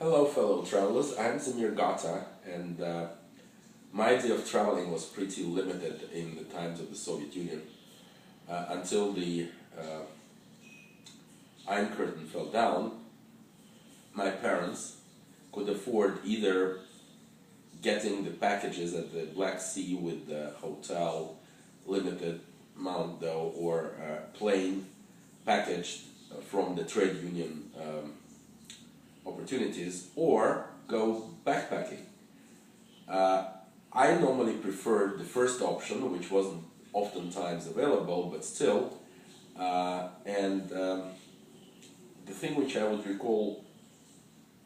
Hello, fellow travelers. I'm Zamir Gotta, and my idea of traveling was pretty limited in the times of the Soviet Union until the Iron Curtain fell down. My parents could afford either getting the packages at the Black Sea with the hotel, limited amount though, or plane packaged from the trade union opportunities, or go backpacking. Uh, I normally preferred the first option, which wasn't oftentimes available, but still. The thing which I would recall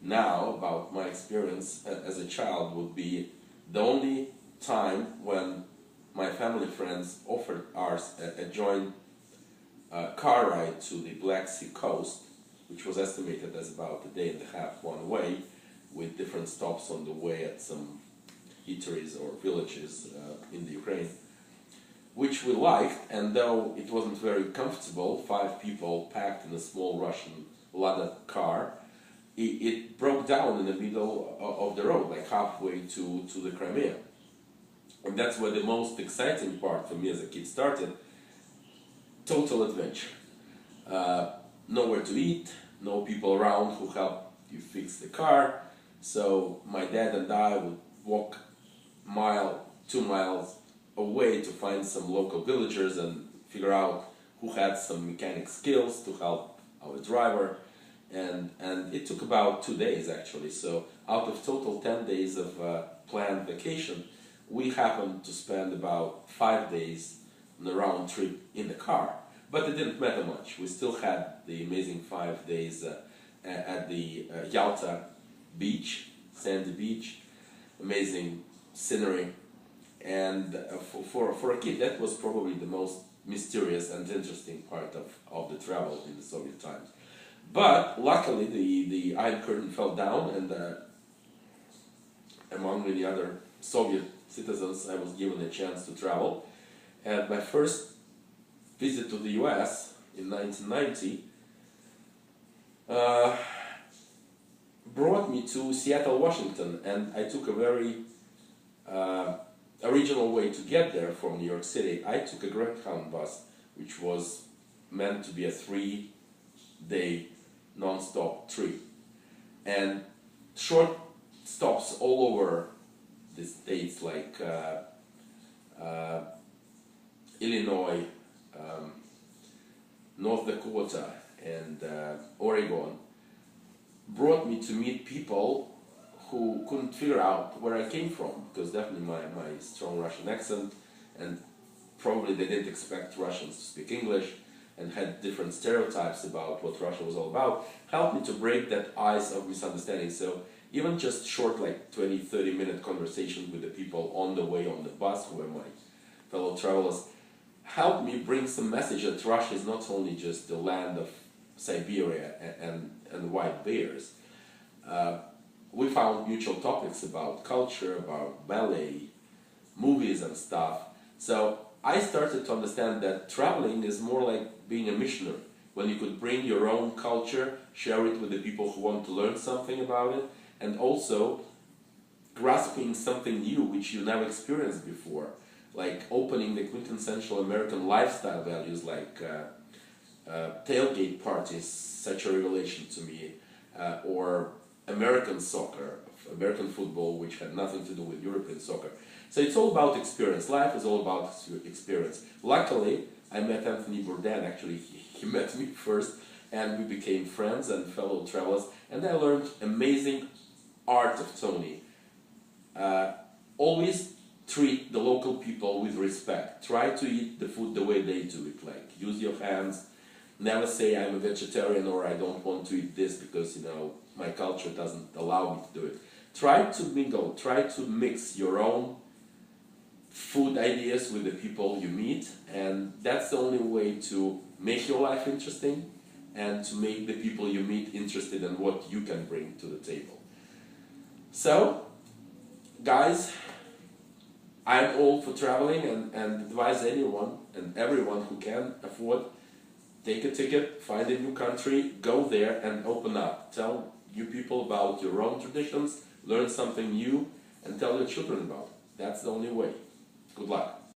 now about my experience as a child would be the only time when my family friends offered us a joint car ride to the Black Sea coast, which was estimated as about a day and a half one way, with different stops on the way at some eateries or villages in the Ukraine, which we liked. And though it wasn't very comfortable, 5 people packed in a small Russian Lada car, it broke down in the middle of the road, like halfway to the Crimea. And that's where the most exciting part for me as a kid started. Total adventure. Nowhere to eat, no people around who help you fix the car. So my dad and I would walk mile, 2 miles away to find some local villagers and figure out who had some mechanic skills to help our driver. And it took about 2 days actually. So out of total 10 days of planned vacation, we happened to spend about 5 days on a round trip in the car. But it didn't matter much. We still had the amazing 5 days at the Yalta beach, sandy beach, amazing scenery. And for a kid, that was probably the most mysterious and interesting part of the travel in the Soviet times. But luckily, the Iron Curtain fell down, and among many other Soviet citizens, I was given a chance to travel. And my first visit to the US in 1990 brought me to Seattle, Washington, and I took a very original way to get there from New York City. I took a Greyhound bus, which was meant to be a 3-day non-stop trip, and short stops all over the states like Illinois, North Dakota, and Oregon, brought me to meet people who couldn't figure out where I came from, because definitely my strong Russian accent, and probably they didn't expect Russians to speak English, and had different stereotypes about what Russia was all about, helped me to break that ice of misunderstanding. So even just short, like 20-30 minute conversations with the people on the way on the bus, who were my fellow travelers, helped me bring some message that Russia is not only just the land of Siberia and white bears. We found mutual topics about culture, about ballet, movies and stuff. So I started to understand that traveling is more like being a missionary, when you could bring your own culture, share it with the people who want to learn something about it, and also grasping something new which you never experienced before, like opening the quintessential American lifestyle values, like tailgate parties, such a revelation to me, or American soccer, American football, which had nothing to do with European soccer. So it's all about experience. Life is all about experience. Luckily, I met Anthony Bourdain. Actually, he met me first, and we became friends and fellow travelers. And I learned amazing art of Tony. Always treat the local people with respect. Try to eat the food the way they do it. Like, use your hands. Never say I'm a vegetarian or I don't want to eat this because, my culture doesn't allow me to do it. Try to mingle. Try to mix your own food ideas with the people you meet, and that's the only way to make your life interesting and to make the people you meet interested in what you can bring to the table. So, guys, I'm all for traveling and advise anyone and everyone who can afford, take a ticket, find a new country, go there and open up. you people about your own traditions, learn something new, and tell your children about it. That's the only way. Good luck.